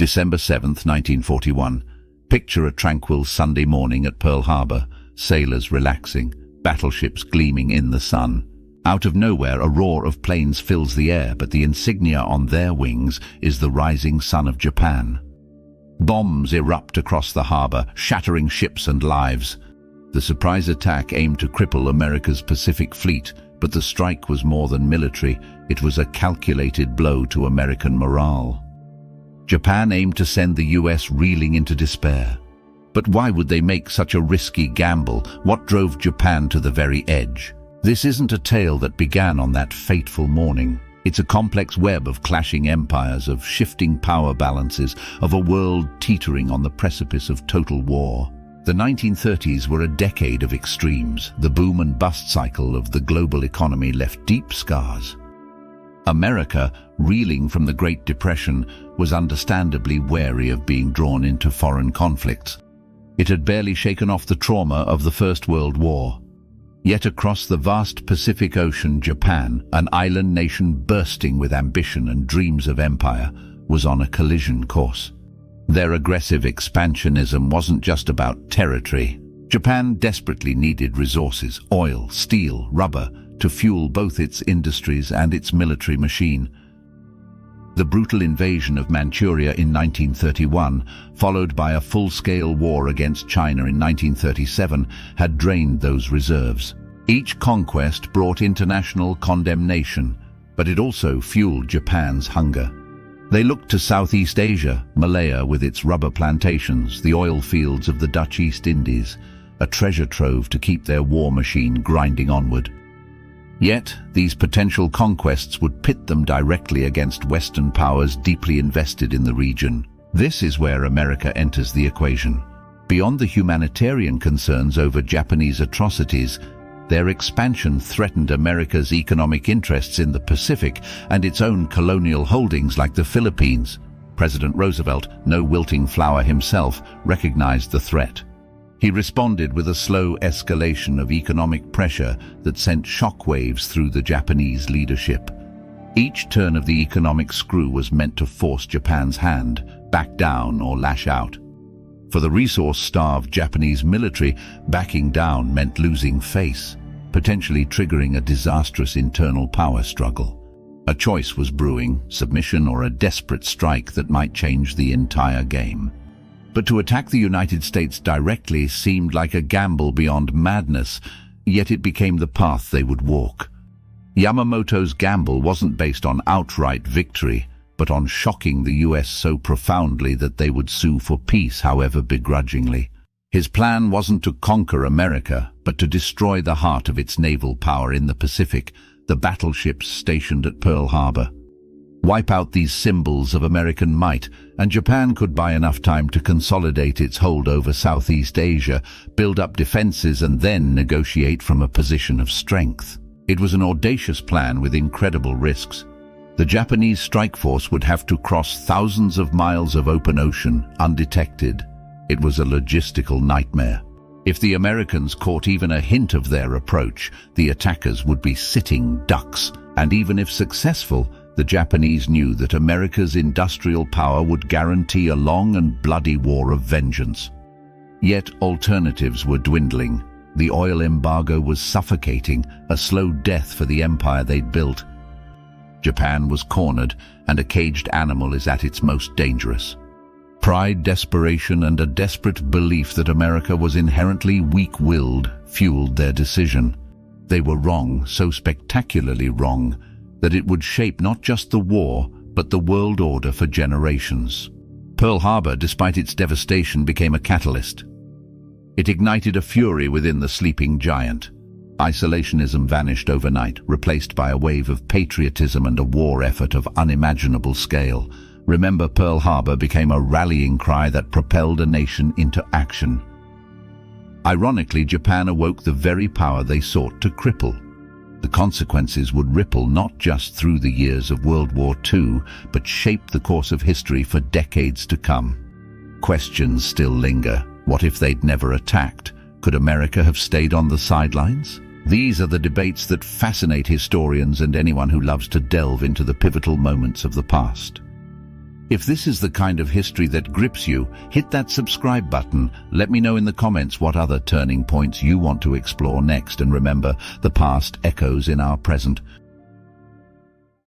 December 7, 1941. Picture a tranquil Sunday morning at Pearl Harbor, sailors relaxing, battleships gleaming in the sun. Out of nowhere, a roar of planes fills the air, but the insignia on their wings is the rising sun of Japan. Bombs erupt across the harbor, shattering ships and lives. The surprise attack aimed to cripple America's Pacific Fleet, but the strike was more than military. It was a calculated blow to American morale. Japan aimed to send the US reeling into despair. But why would they make such a risky gamble? What drove Japan to the very edge? This isn't a tale that began on that fateful morning. It's a complex web of clashing empires, of shifting power balances, of a world teetering on the precipice of total war. The 1930s were a decade of extremes. The boom and bust cycle of the global economy left deep scars. America, reeling from the Great Depression, was understandably wary of being drawn into foreign conflicts. It had barely shaken off the trauma of the First World War. Yet across the vast Pacific Ocean, Japan, an island nation bursting with ambition and dreams of empire, was on a collision course. Their aggressive expansionism wasn't just about territory. Japan desperately needed resources, oil, steel, rubber, to fuel both its industries and its military machine. The brutal invasion of Manchuria in 1931, followed by a full-scale war against China in 1937, had drained those reserves. Each conquest brought international condemnation, but it also fueled Japan's hunger. They looked to Southeast Asia, Malaya with its rubber plantations, the oil fields of the Dutch East Indies, a treasure trove to keep their war machine grinding onward. Yet, these potential conquests would pit them directly against Western powers deeply invested in the region. This is where America enters the equation. Beyond the humanitarian concerns over Japanese atrocities, their expansion threatened America's economic interests in the Pacific and its own colonial holdings like the Philippines. President Roosevelt, no wilting flower himself, recognized the threat. He responded with a slow escalation of economic pressure that sent shockwaves through the Japanese leadership. Each turn of the economic screw was meant to force Japan's hand, back down or lash out. For the resource-starved Japanese military, backing down meant losing face, potentially triggering a disastrous internal power struggle. A choice was brewing, submission or a desperate strike that might change the entire game. But to attack the United States directly seemed like a gamble beyond madness, yet it became the path they would walk. Yamamoto's gamble wasn't based on outright victory, but on shocking the US so profoundly that they would sue for peace, however begrudgingly. His plan wasn't to conquer America, but to destroy the heart of its naval power in the Pacific, the battleships stationed at Pearl Harbor. Wipe out these symbols of American might, and Japan could buy enough time to consolidate its hold over Southeast Asia, build up defenses, and then negotiate from a position of strength. It was an audacious plan with incredible risks. The Japanese strike force would have to cross thousands of miles of open ocean, undetected. It was a logistical nightmare. If the Americans caught even a hint of their approach, the attackers would be sitting ducks, and even if successful, the Japanese knew that America's industrial power would guarantee a long and bloody war of vengeance. Yet alternatives were dwindling. The oil embargo was suffocating, a slow death for the empire they'd built. Japan was cornered, and a caged animal is at its most dangerous. Pride, desperation, and a desperate belief that America was inherently weak-willed fueled their decision. They were wrong, so spectacularly wrong, that it would shape not just the war, but the world order for generations. Pearl Harbor, despite its devastation, became a catalyst. It ignited a fury within the sleeping giant. Isolationism vanished overnight, replaced by a wave of patriotism and a war effort of unimaginable scale. Remember Pearl Harbor became a rallying cry that propelled a nation into action. Ironically, Japan awoke the very power they sought to cripple. The consequences would ripple not just through the years of World War II, but shape the course of history for decades to come. Questions still linger. What if they'd never attacked? Could America have stayed on the sidelines? These are the debates that fascinate historians and anyone who loves to delve into the pivotal moments of the past. If this is the kind of history that grips you, hit that subscribe button. Let me know in the comments what other turning points you want to explore next, and remember, the past echoes in our present.